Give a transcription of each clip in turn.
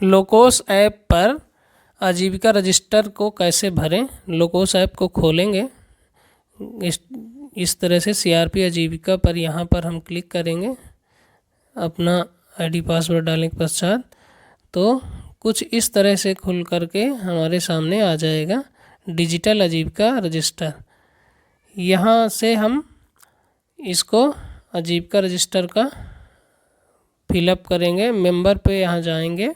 Locos app पर आजीविका register को कैसे भरें। लोकोस ऐप को खोलेंगे, इस तरह से सीआरपी आजीविका पर यहाँ पर हम क्लिक करेंगे। अपना आईडी पासवर्ड डालने के पश्चात तो कुछ इस तरह से खुल करके हमारे सामने आ जाएगा डिजिटल आजीविका रजिस्टर। यहाँ से हम इसको आजीविका रजिस्टर का फिलअप करेंगे। मेंबर पे यहाँ जाएंगे।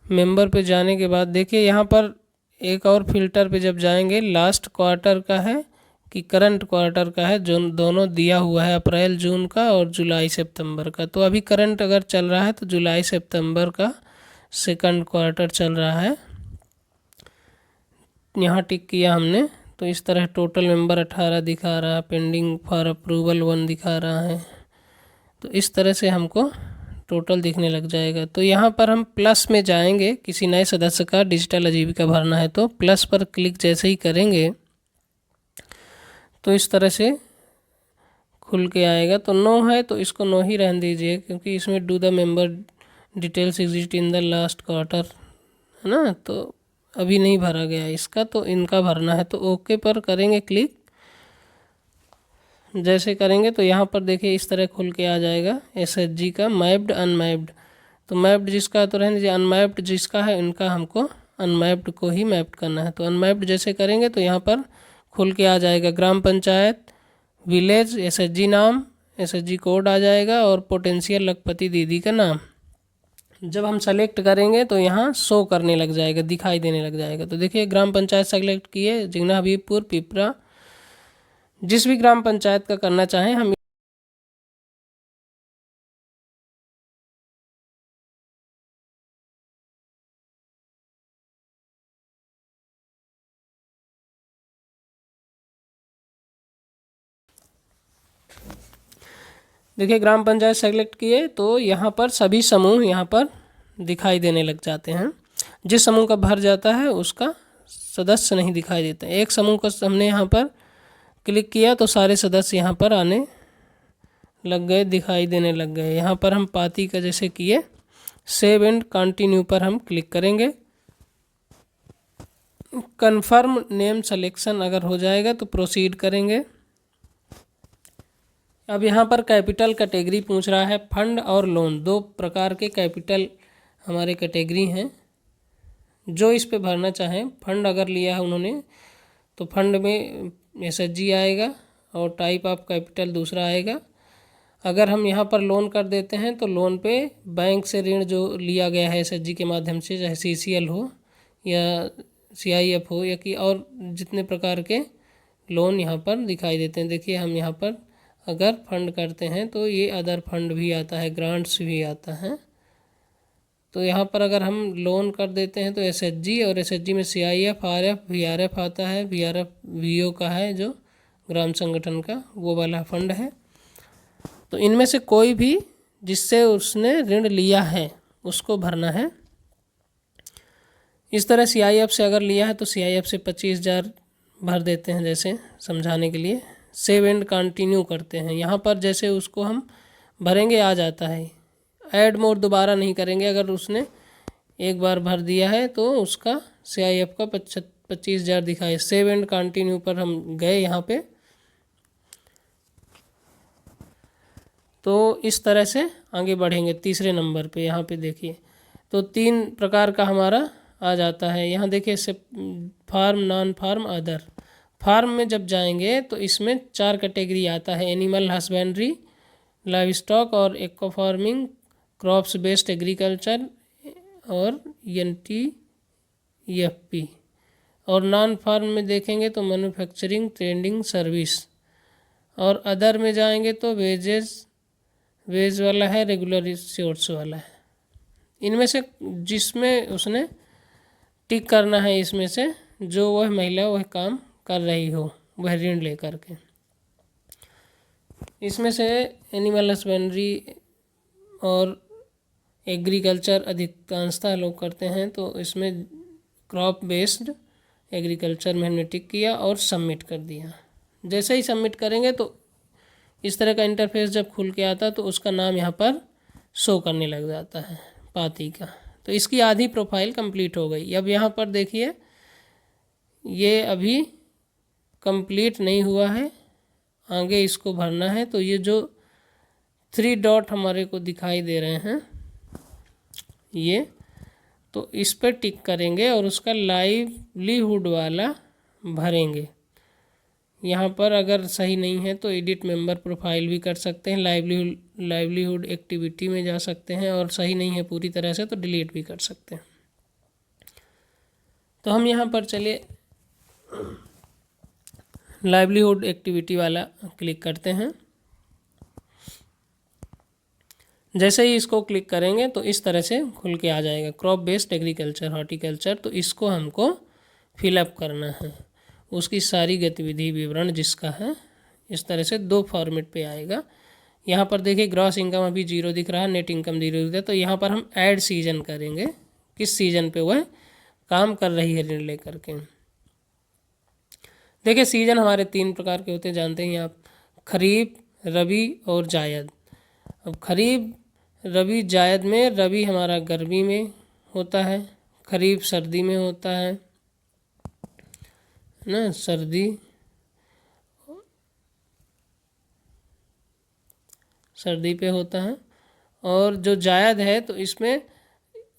मेंबर पे जाने के बाद देखिए यहाँ पर एक और फिल्टर पे जब जाएंगे, लास्ट क्वार्टर का है कि करंट क्वार्टर का है, जो दोनों दिया हुआ है, अप्रैल जून का और जुलाई सितंबर का। तो अभी करंट अगर चल रहा है तो जुलाई सितंबर का सेकंड क्वार्टर चल रहा है। यहाँ टिक किया हमने तो इस तरह टोटल मेंबर 18 दिखा रहा है, पेंडिंग फॉर अप्रूवल 1 दिखा रहा है। तो इस तरह से हमको टोटल दिखने लग जाएगा। तो यहाँ पर हम प्लस में जाएंगे, किसी नए सदस्य का डिजिटल आजीविका भरना है तो प्लस पर क्लिक जैसे ही करेंगे तो इस तरह से खुल के आएगा। तो नो है तो इसको नो ही रहने दीजिए, क्योंकि इसमें do the member details exist in the last quarter है ना, तो अभी नहीं भरा गया इसका, तो इनका भरना है। तो ओके पर करेंगे क्लिक। जैसे करेंगे तो यहाँ पर देखिए इस तरह खुल के आ जाएगा एसएचजी का मैप्ड अनमैप्ड। तो मैप्ड जिसका तो रहने दीजिए, अनमैप्ड जिसका है उनका हमको अनमैप्ड को ही मैप्ड करना है। तो अनमैप्ड जैसे करेंगे तो यहाँ पर खुल के आ जाएगा ग्राम पंचायत, विलेज, एसएचजी नाम, एसएचजी कोड आ जाएगा और पोटेंशियल लखपति दीदी का नाम। जब हम सेलेक्ट करेंगे तो यहाँ शो करने लग जाएगा, दिखाई देने लग जाएगा। तो देखिए ग्राम पंचायत सेलेक्ट किए, जिगना हबीबपुर, पिपरा, जिस भी ग्राम पंचायत का करना चाहें हम। देखिए ग्राम पंचायत सेलेक्ट किए तो यहाँ पर सभी समूह यहाँ पर दिखाई देने लग जाते हैं। जिस समूह का भर जाता है उसका सदस्य नहीं दिखाई देता। एक समूह का हमने यहाँ पर क्लिक किया तो सारे सदस्य यहाँ पर आने लग गए, दिखाई देने लग गए। यहाँ पर हम पाती का जैसे किए, सेव एंड कंटिन्यू पर हम क्लिक करेंगे। कन्फर्म नेम सिलेक्शन अगर हो जाएगा तो प्रोसीड करेंगे। अब यहाँ पर कैपिटल कैटेगरी पूछ रहा है। फंड और लोन, दो प्रकार के कैपिटल हमारे कैटेगरी हैं जो इस पे भरना चाहें। फंड अगर लिया है उन्होंने तो फंड में एसएचजी आएगा और टाइप ऑफ कैपिटल दूसरा आएगा। अगर हम यहाँ पर लोन कर देते हैं तो लोन पे बैंक से ऋण जो लिया गया है एसएचजी के माध्यम से, चाहे सीसीएल हो या सीआईएफ हो या कि और जितने प्रकार के लोन यहाँ पर दिखाई देते हैं। देखिए हम यहाँ पर अगर फंड करते हैं तो ये अदर फंड भी आता है, ग्रांट्स भी आता है। तो यहाँ पर अगर हम लोन कर देते हैं तो एसएचजी, और एसएचजी में सीआईएफ, आरएफ, वीआरएफ आता है। वीआरएफ वीओ का है जो ग्राम संगठन का, वो वाला फंड है। तो इनमें से कोई भी जिससे उसने ऋण लिया है उसको भरना है। इस तरह सीआईएफ से अगर लिया है तो सीआईएफ से 25,000 भर देते हैं, जैसे समझाने के लिए। सेव एंड कंटिन्यू करते हैं। यहाँ पर जैसे उसको हम भरेंगे आ जाता है। ऐड मोर दोबारा नहीं करेंगे। अगर उसने एक बार भर दिया है तो उसका सीआईएफ का 25,000 दिखाए। सेव एंड कंटिन्यू पर हम गए यहाँ पे। तो इस तरह से आगे बढ़ेंगे तीसरे नंबर पे। यहाँ पे देखिए तो 3 प्रकार का हमारा आ जाता है। यहाँ देखिए farm, non farm, other. Farm में जब जाएंगे तो इसमें 4 कैटेगरी आता है। एनिमल हस्बेंड्री, लाइव स्टॉक और eco farming, crops based agriculture और एनटीईएफपी। और नॉन फार्म में देखेंगे तो मैन्युफैक्चरिंग, ट्रेडिंग, सर्विस। और अदर में जाएंगे तो वेज वाला है, रेगुलर रिसोर्स वाला है। इनमें से जिसमें उसने टिक करना है, इसमें से जो वह महिला वह काम कर रही हो, वह ऋण लेकर के। इसमें से एनिमल हस्बेंड्री और एग्रीकल्चर अधिकांशतः लोग करते हैं। तो इसमें क्रॉप बेस्ड एग्रीकल्चर में हमने टिक किया और सबमिट कर दिया। जैसे ही सबमिट करेंगे तो इस तरह का इंटरफेस जब खुल के आता तो उसका नाम यहाँ पर शो करने लग जाता है। पाती का। तो इसकी आधी प्रोफाइल कंप्लीट हो गई। अब यहाँ पर देखिए ये अभी कंप्लीट नहीं हुआ है, आगे इसको भरना है। तो ये जो 3 डॉट हमारे को दिखाई दे रहे हैं ये, तो इस पर टिक करेंगे और उसका लाइवलीहुड वाला भरेंगे। यहाँ पर अगर सही नहीं है तो एडिट मेंबर प्रोफाइल भी कर सकते हैं, लाइवलीहुड एक्टिविटी में जा सकते हैं, और सही नहीं है पूरी तरह से तो डिलीट भी कर सकते हैं। तो हम यहाँ पर चलिए लाइवलीहुड एक्टिविटी वाला क्लिक करते हैं। जैसे ही इसको क्लिक करेंगे तो इस तरह से खुल के आ जाएगा, क्रॉप बेस्ड एग्रीकल्चर हॉर्टिकल्चर। तो इसको हमको फिलअप करना है, उसकी सारी गतिविधि विवरण जिसका है इस तरह से 2 फॉर्मेट पे आएगा। यहाँ पर देखिए ग्रॉस इनकम अभी 0 दिख रहा है, नेट इनकम 0 दिख रहा है। तो यहाँ पर हम ऐड सीजन करेंगे, किस सीजन पे वह काम कर रही है ऋण लेकर के। देखिए सीजन हमारे 3 प्रकार के होते हैं, जानते हैं आप, खरीफ, रबी और जायद। अब खरीफ, रबी, जायद में रबी हमारा गर्मी में होता है, खरीफ सर्दी में होता है ना, सर्दी पे होता है। और जो जायद है तो इसमें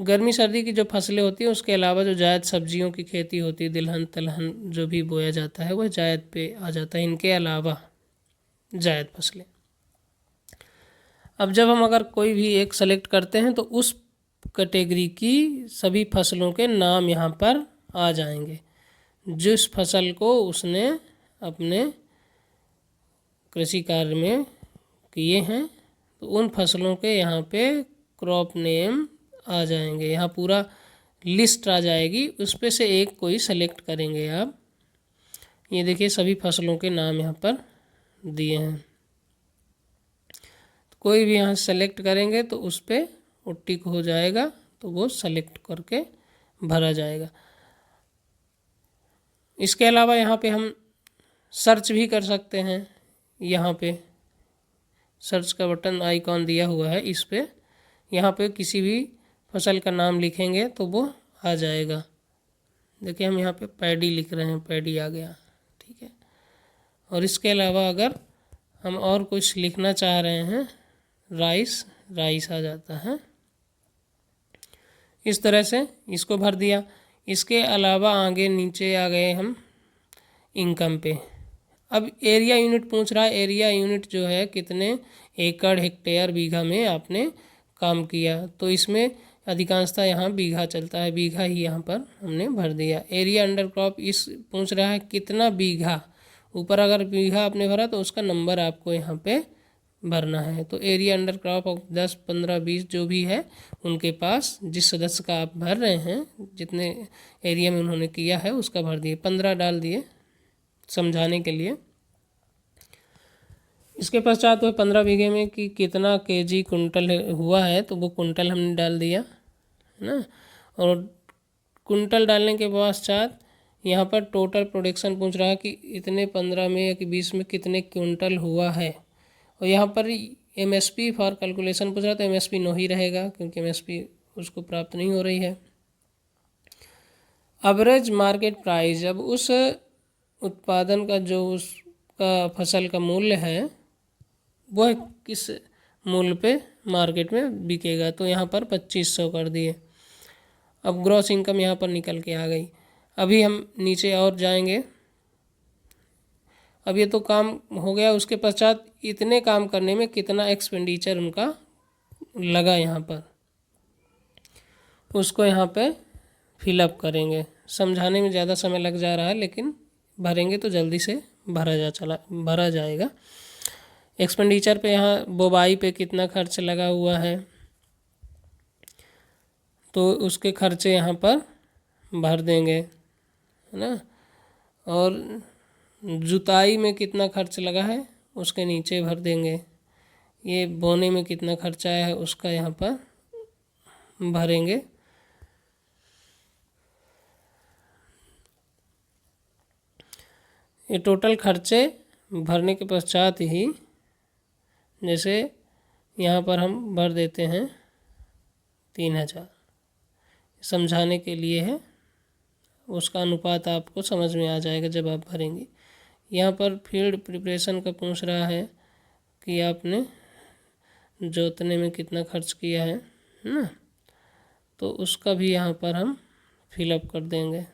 गर्मी सर्दी की जो फसलें होती हैं उसके अलावा जो जायद सब्जियों की खेती होती है, तिलहन तलहन जो भी बोया जाता है वह जायद पे आ जाता है, इनके अलावा जायद फसलें। अब जब हम अगर कोई भी एक सेलेक्ट करते हैं तो उस कैटेगरी की सभी फसलों के नाम यहाँ पर आ जाएंगे, जिस फसल को उसने अपने कृषि कार्य में किए हैं तो उन फसलों के यहाँ पे क्रॉप नेम आ जाएंगे, यहाँ पूरा लिस्ट आ जाएगी, उस पे से एक कोई सेलेक्ट करेंगे आप। ये देखिए सभी फसलों के नाम यहाँ पर दिए हैं, कोई भी यहाँ सेलेक्ट करेंगे तो उस पर वो टिक हो जाएगा, तो वो सेलेक्ट करके भरा जाएगा। इसके अलावा यहाँ पे हम सर्च भी कर सकते हैं, यहाँ पे सर्च का बटन आइकॉन दिया हुआ है, इस पे यहाँ पे किसी भी फसल का नाम लिखेंगे तो वो आ जाएगा। देखिए हम यहाँ पे पैडी लिख रहे हैं, पैडी आ गया, ठीक है। और इसके अलावा अगर हम और कुछ लिखना चाह रहे हैं, राइस, राइस आ जाता है। इस तरह से इसको भर दिया। इसके अलावा आगे नीचे आ गए हम इनकम पे। अब एरिया यूनिट पूछ रहा है, एरिया यूनिट जो है कितने एकड़, हेक्टेयर, बीघा में आपने काम किया, तो इसमें अधिकांशतः यहाँ बीघा चलता है, बीघा ही यहाँ पर हमने भर दिया। एरिया अंडर क्रॉप इस पूछ रहा है कितना बीघा, ऊपर अगर बीघा आपने भरा तो उसका नंबर आपको यहाँ पे भरना है। तो एरिया अंडर क्रॉप ऑफ 10, 15, 20 जो भी है उनके पास, जिस सदस्य का आप भर रहे हैं, जितने एरिया में उन्होंने किया है उसका भर दिए, 15 डाल दिए समझाने के लिए। इसके पश्चात वो 15 बीघे में कि कितना केजी कुंटल हुआ है तो वो कुंटल हमने डाल दिया, है ना। और कुंटल डालने के पश्चात यहाँ पर टोटल प्रोडक्शन पूछ रहा है कि इतने 15 में या कि 20 में कितने क्विंटल हुआ है। और यहाँ पर एमएसपी फॉर कैलकुलेशन पूछ रहा है, तो एमएसपी नो ही रहेगा क्योंकि एमएसपी उसको प्राप्त नहीं हो रही है। एवरेज मार्केट प्राइस, जब उस उत्पादन का जो उसका फसल का मूल्य है वह किस मूल्य पे मार्केट में बिकेगा, तो यहाँ पर 2500 कर दिए। अब ग्रॉस इनकम यहाँ पर निकल के आ गई। अभी हम नीचे और जाएंगे। अब ये तो काम हो गया, उसके पश्चात इतने काम करने में कितना एक्सपेंडिचर उनका लगा यहाँ पर, उसको यहाँ पे फिलअप करेंगे। समझाने में ज़्यादा समय लग जा रहा है लेकिन भरेंगे तो जल्दी से भरा जाएगा। एक्सपेंडिचर पे यहाँ बोवाई पे कितना खर्च लगा हुआ है तो उसके खर्चे यहाँ पर भर देंगे, है ना। और जुताई में कितना खर्च लगा है उसके नीचे भर देंगे। ये बोने में कितना खर्चा है उसका यहाँ पर भरेंगे। ये टोटल खर्चे भरने के पश्चात ही, जैसे यहाँ पर हम भर देते हैं 3000 समझाने के लिए है, उसका अनुपात आपको समझ में आ जाएगा जब आप भरेंगे। यहाँ पर फील्ड प्रिपरेशन का पूछ रहा है कि आपने जोतने में कितना खर्च किया है ना, तो उसका भी यहाँ पर हम फिलअप कर देंगे।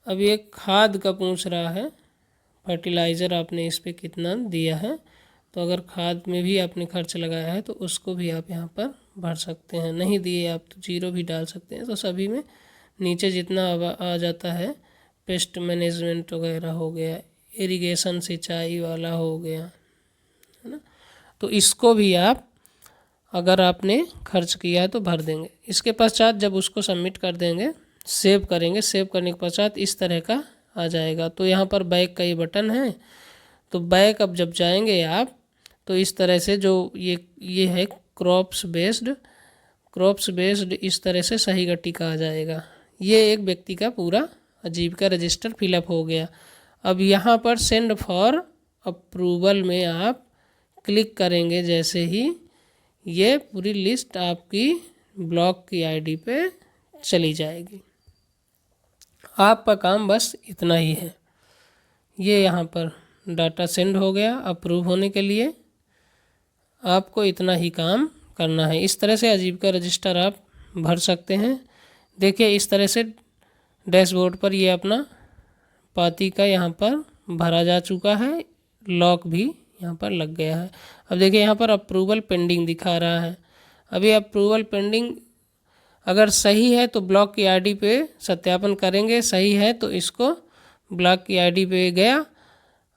अब ये खाद का पूछ रहा है, फर्टिलाइज़र आपने इस पे कितना दिया है, तो अगर खाद में भी आपने खर्च लगाया है तो उसको भी आप यहाँ पर भर सकते हैं। नहीं दिए आप तो 0 भी डाल सकते हैं। तो सभी में नीचे जितना आ जाता है, पेस्ट मैनेजमेंट वगैरह हो गया, इरिगेशन सिंचाई वाला हो गया, है ना, तो इसको भी आप अगर आपने खर्च किया है तो भर देंगे। इसके पश्चात जब उसको सबमिट कर देंगे, सेव करेंगे, सेव करने के पश्चात इस तरह का आ जाएगा। तो यहाँ पर बैक का ये बटन है, तो बैक अब जब जाएंगे आप तो इस तरह से जो ये है क्रॉप्स बेस्ड इस तरह से सही गट्टी का आ जाएगा। ये एक व्यक्ति का पूरा आजीविका रजिस्टर फिलअप हो गया। अब यहाँ पर सेंड फॉर अप्रूवल में आप क्लिक करेंगे, जैसे ही ये पूरी लिस्ट आपकी ब्लॉक की आईडी पे चली जाएगी। आपका काम बस इतना ही है। ये यहाँ पर डाटा सेंड हो गया अप्रूव होने के लिए, आपको इतना ही काम करना है। इस तरह से आजीविका रजिस्टर आप भर सकते हैं। देखिए इस तरह से डैशबोर्ड पर ये अपना पाती का यहाँ पर भरा जा चुका है, लॉक भी यहाँ पर लग गया है। अब देखिए यहाँ पर अप्रूवल पेंडिंग दिखा रहा है। अभी अप्रूवल पेंडिंग अगर सही है तो ब्लॉक की आईडी पे सत्यापन करेंगे, सही है तो इसको ब्लॉक की आईडी पे गया।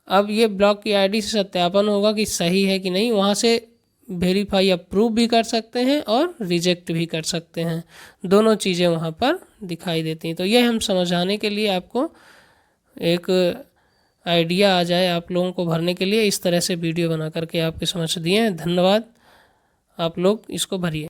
अब ये ब्लॉक की आईडी से सत्यापन होगा कि सही है कि नहीं, वहाँ से वेरीफाई अप्रूव भी कर सकते हैं और रिजेक्ट भी कर सकते हैं, दोनों चीज़ें वहाँ पर दिखाई देती हैं। तो ये हम समझाने के लिए आपको एक आइडिया आ जाए आप लोगों को भरने के लिए, इस तरह से वीडियो बना करके आपके समझ दिए हैं। धन्यवाद, आप लोग इसको भरिए।